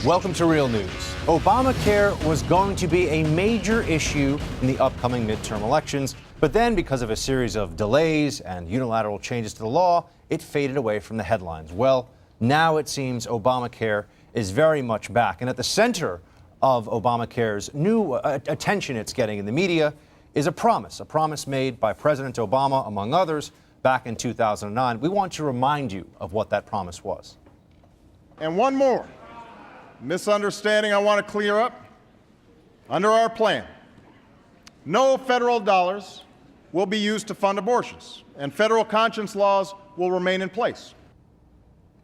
Welcome to Real News. Obamacare was going to be a major issue in the upcoming midterm elections, but then because of a series of delays and unilateral changes to the law, it faded away from the headlines. Well, now it seems Obamacare is very much back, and at the center of Obamacare's new attention it's getting in the media is a promise made by President Obama, among others, back in 2009. We want to remind you of what that promise was. And one more misunderstanding I want to clear up. Under our plan, no federal dollars will be used to fund abortions, and federal conscience laws will remain in place.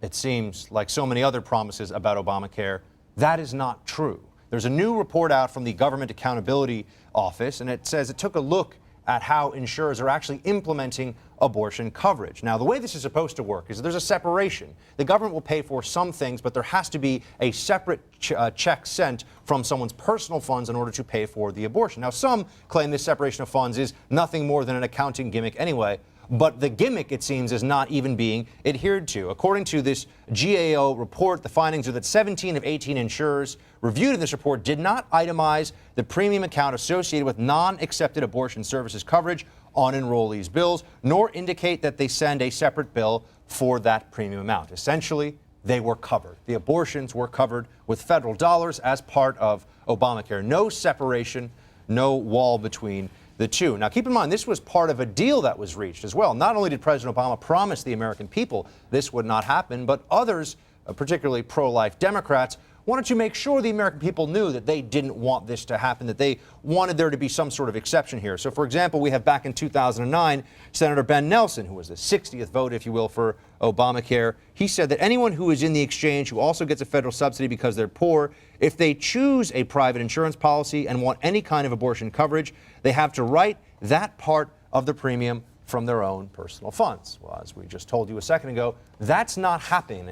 It seems like so many other promises about Obamacare, that is not true. There's a new report out from the Government Accountability Office, and it says it took a look at how insurers are actually implementing abortion coverage. Now, the way this is supposed to work is there's a separation. The government will pay for some things, but there has to be a separate check sent from someone's personal funds in order to pay for the abortion. Now, some claim this separation of funds is nothing more than an accounting gimmick anyway, but the gimmick, it seems, is not even being adhered to. According to this GAO report, the findings are that 17 of 18 insurers reviewed in this report did not itemize the premium account associated with non-accepted abortion services coverage on enrollees' bills, nor indicate that they send a separate bill for that premium amount. Essentially, they were covered. The abortions were covered with federal dollars as part of Obamacare. No separation, no wall between the two. Now, keep in mind, this was part of a deal that was reached as well. Not only did President Obama promise the American people this would not happen, but others, particularly pro-life Democrats, wanted to make sure the American people knew that they didn't want this to happen, that they wanted there to be some sort of exception here. So, for example, we have back in 2009, Senator Ben Nelson, who was the 60th vote, if you will, for Obamacare. He said that anyone who is in the exchange who also gets a federal subsidy because they're poor, if they choose a private insurance policy and want any kind of abortion coverage, they have to write that part of the premium from their own personal funds. Well, as we just told you a second ago, that's not happening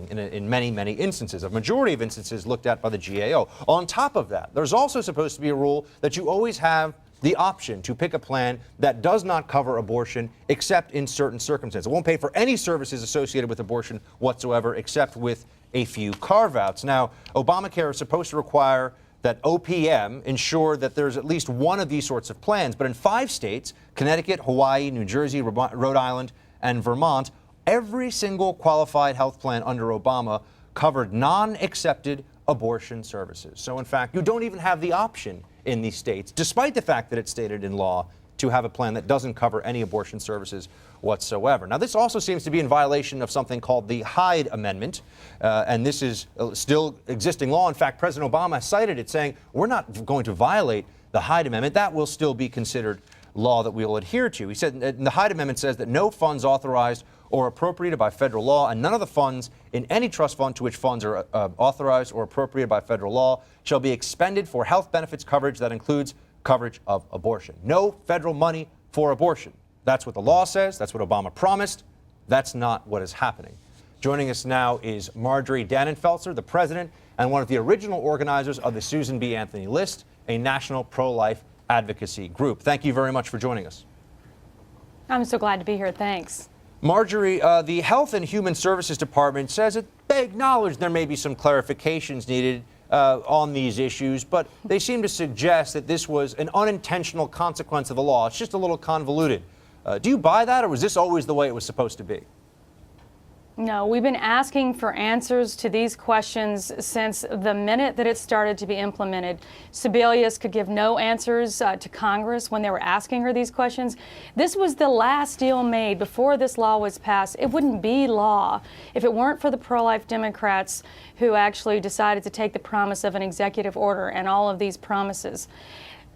in many, many instances, a majority of instances looked at by the GAO. On top of that, there's also supposed to be a rule that you always have the option to pick a plan that does not cover abortion except in certain circumstances. It won't pay for any services associated with abortion whatsoever except with a few carve-outs. Now, Obamacare is supposed to require that OPM ensure that there's at least one of these sorts of plans. But in 5 states, Connecticut, Hawaii, New Jersey, Rhode Island, and Vermont, every single qualified health plan under Obama covered non-accepted abortion services. So, in fact, you don't even have the option in these states, despite the fact that it's stated in law, to have a plan that doesn't cover any abortion services whatsoever. Now, this also seems to be in violation of something called the Hyde Amendment, and this is still existing law. In fact, President Obama cited it, saying, we're not going to violate the Hyde Amendment. That will still be considered law that we will adhere to. He said the Hyde Amendment says that no funds authorized or appropriated by federal law, and none of the funds in any trust fund to which funds are authorized or appropriated by federal law shall be expended for health benefits coverage that includes coverage of abortion. No federal money for abortion. That's what the law says. That's what Obama promised. That's not what is happening. Joining us now is Marjorie Dannenfelser, the president and one of the original organizers of the Susan B. Anthony List, a national pro-life advocacy group. Thank you very much for joining us. I'm so glad to be here. Thanks. Marjorie, the Health and Human Services Department says that they acknowledge there may be some clarifications needed on these issues, but they seem to suggest that this was an unintentional consequence of the law. It's just a little convoluted. Do you buy that, or was this always the way it was supposed to be? No, we've been asking for answers to these questions since the minute that it started to be implemented. Sebelius could give no answers to Congress when they were asking her these questions. This was the last deal made before this law was passed. It wouldn't be law if it weren't for the pro-life Democrats who actually decided to take the promise of an executive order and all of these promises.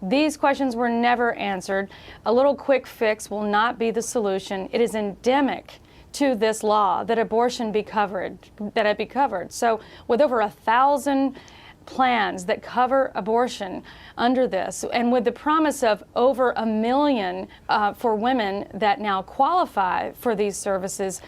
These questions were never answered. A little quick fix will not be the solution. It is endemic to this law that abortion be covered, that it be covered. So with over 1,000 plans that cover abortion under this, and with the promise of over 1 million for women that now qualify for these services,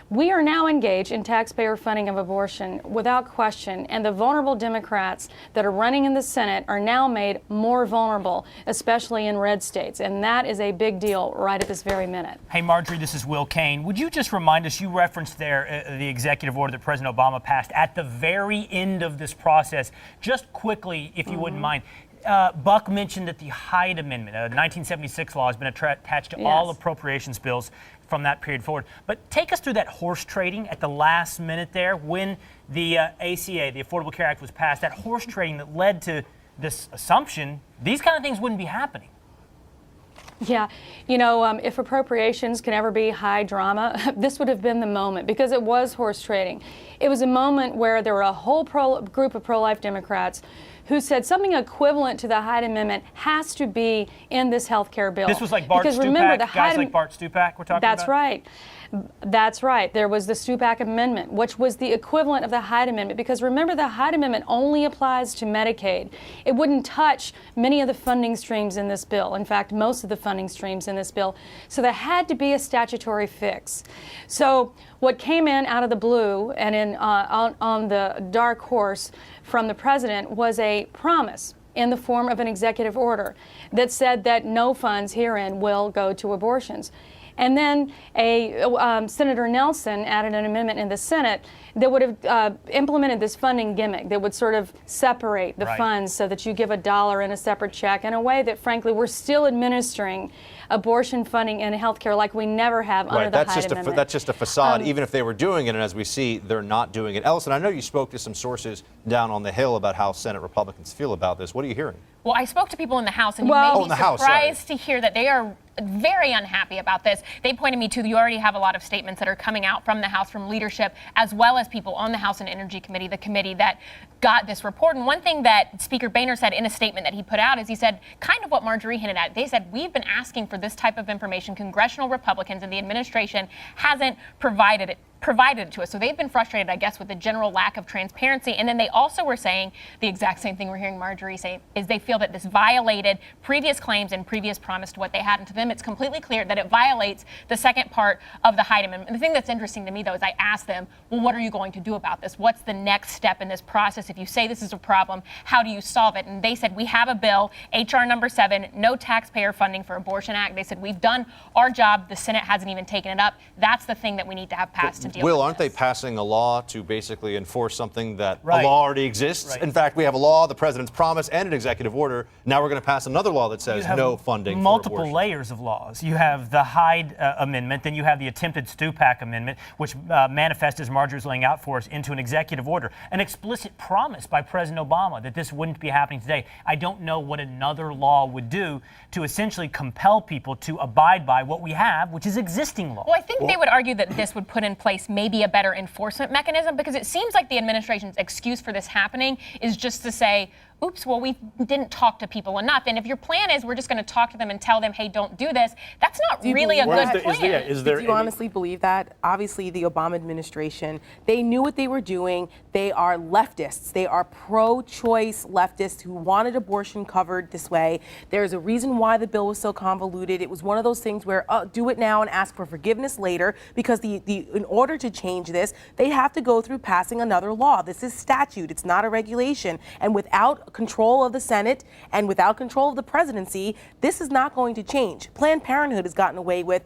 We are now engaged in taxpayer funding of abortion without question, and the vulnerable Democrats that are running in the Senate are now made more vulnerable, especially in red states, and that is a big deal right at this very minute. Hey, Marjorie, this is Will Kane. Would you just remind us, you referenced there the executive order that President Obama passed at the very end of this process. Just quickly, if you wouldn't mind, Buck mentioned that the Hyde Amendment, a 1976 law, has been attached to all appropriations bills from that period forward. But take us through that horse trading at the last minute there when the ACA, the Affordable Care Act, was passed, that horse trading that led to this assumption these kind of things wouldn't be happening. Yeah, you know, if appropriations can ever be high drama, this would have been the moment, because it was horse trading. It was a moment where there were a whole group of pro-life Democrats who said something equivalent to the Hyde Amendment has to be in this health care bill. This was like Bart because Stupak, remember, the guys like Bart Stupak we're talking about? That's right. That's right. There was the Stupak Amendment, which was the equivalent of the Hyde Amendment, because remember, the Hyde Amendment only applies to Medicaid. It wouldn't touch many of the funding streams in this bill. In fact, most of the funding streams in this bill. So there had to be a statutory fix. So what came in out of the blue and on the dark horse from the president was a promise in the form of an executive order that said that no funds herein will go to abortions. And then Senator Nelson added an amendment in the Senate that would have implemented this funding gimmick that would sort of separate the funds so that you give $1 in a separate check in a way that, frankly, we're still administering abortion funding in healthcare like we never have under the Hyde Amendment. That's just a facade, even if they were doing it, and as we see, they're not doing it. Ellison, I know you spoke to some sources down on the Hill about how Senate Republicans feel about this. What are you hearing? Well, I spoke to people in the House, and you may be surprised to hear that they are very unhappy about this. They pointed me to, you already have a lot of statements that are coming out from the House, from leadership, as well as people on the House and Energy Committee, the committee that got this report. And one thing that Speaker Boehner said in a statement that he put out is he said kind of what Marjorie hinted at. They said, we've been asking for this type of information. Congressional Republicans and the administration hasn't provided it to us. So they've been frustrated, I guess, with the general lack of transparency. And then they also were saying the exact same thing we're hearing Marjorie say, is they feel that this violated previous claims and previous promise to what they had. And to them, it's completely clear that it violates the second part of the Hyde Amendment. And the thing that's interesting to me, though, is I asked them, well, what are you going to do about this? What's the next step in this process? If you say this is a problem, how do you solve it? And they said, we have a bill, H.R. number 7, no taxpayer funding for Abortion Act. They said, we've done our job. The Senate hasn't even taken it up. That's the thing that we need to have passed to deal with. Will, aren't they passing a law to basically enforce something that a law already exists? In fact, we have a law, the president's promise, and an executive order. Now we're going to pass another law that says no funding for multiple abortion. layers of laws. You have the Hyde Amendment, then you have the attempted Stupak Amendment, which manifests, as Marjorie's laying out for us, into an executive order. An explicit promise by President Obama that this wouldn't be happening today. I don't know what another law would do to essentially compel people to abide by what we have, which is existing law. Well, I think they would argue that this would put in place maybe a better enforcement mechanism, because it seems like the administration's excuse for this happening is just to say, oops, well, we didn't talk to people enough. And if your plan is we're just going to talk to them and tell them, hey, don't do this, that's not really a good plan. Do you honestly believe that? Obviously, the Obama administration, they knew what they were doing. They are leftists. They are pro-choice leftists who wanted abortion covered this way. There's a reason why the bill was so convoluted. It was one of those things where do it now and ask for forgiveness later, because in order to change this, they have to go through passing another law. This is statute. It's not a regulation. And without control of the Senate and without control of the presidency, this is not going to change. Planned Parenthood has gotten away with,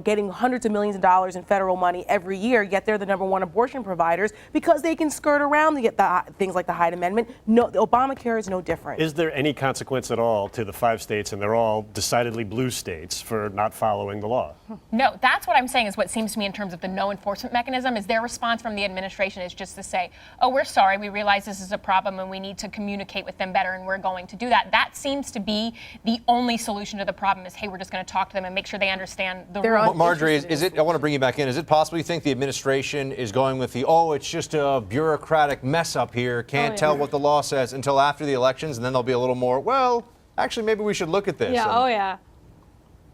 getting hundreds of millions of dollars in federal money every year, yet they're the #1 abortion providers because they can skirt around the things like the Hyde Amendment. No, Obamacare is no different. Is there any consequence at all to the 5 states, and they're all decidedly blue states, for not following the law? No, that's what I'm saying is what seems to me in terms of the no enforcement mechanism is their response from the administration is just to say, oh, we're sorry, we realize this is a problem and we need to communicate with them better and we're going to do that. That seems to be the only solution to the problem is, hey, we're just going to talk to them and make sure they understand the rules. Marjorie, I want to bring you back in. Is it possible you think the administration is going with it's just a bureaucratic mess up here, can't tell what the law says until after the elections, and then they'll be a little more, well, actually, maybe we should look at this? Yeah,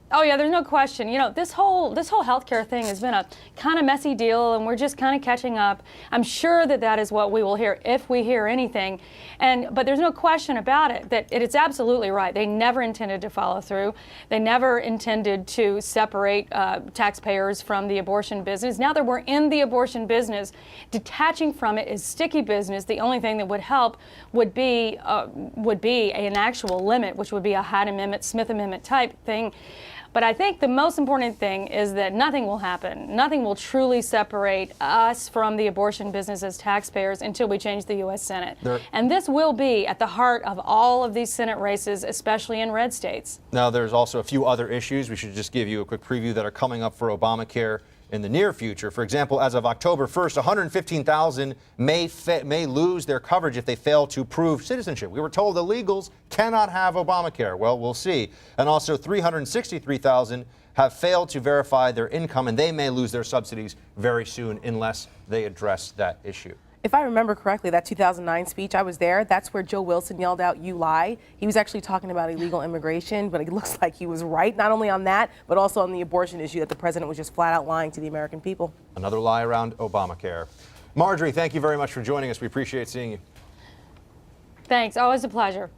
Oh yeah, there's no question. You know, this whole healthcare thing has been a kind of messy deal, and we're just kind of catching up. I'm sure that is what we will hear if we hear anything. But there's no question about it that it's absolutely right. They never intended to follow through. They never intended to separate taxpayers from the abortion business. Now that we're in the abortion business, detaching from it is sticky business. The only thing that would help would be an actual limit, which would be a Hyde Amendment, Smith Amendment type thing. But I think the most important thing is that nothing will happen. Nothing will truly separate us from the abortion business as taxpayers until we change the U.S. Senate. And this will be at the heart of all of these Senate races, especially in red states. Now, there's also a few other issues. We should just give you a quick preview that are coming up for Obamacare in the near future. For example, as of October 1st, 115,000 may lose their coverage if they fail to prove citizenship. We were told illegals cannot have Obamacare. Well, we'll see. And also 363,000 have failed to verify their income, and they may lose their subsidies very soon unless they address that issue. If I remember correctly, that 2009 speech, I was there. That's where Joe Wilson yelled out, "You lie." He was actually talking about illegal immigration, but it looks like he was right, not only on that, but also on the abortion issue, that the president was just flat out lying to the American people. Another lie around Obamacare. Marjorie, thank you very much for joining us. We appreciate seeing you. Thanks. Always a pleasure.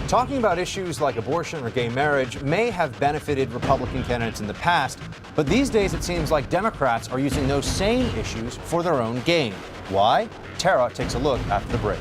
Talking about issues like abortion or gay marriage may have benefited Republican candidates in the past, but these days it seems like Democrats are using those same issues for their own gain. Why? Tara takes a look after the break.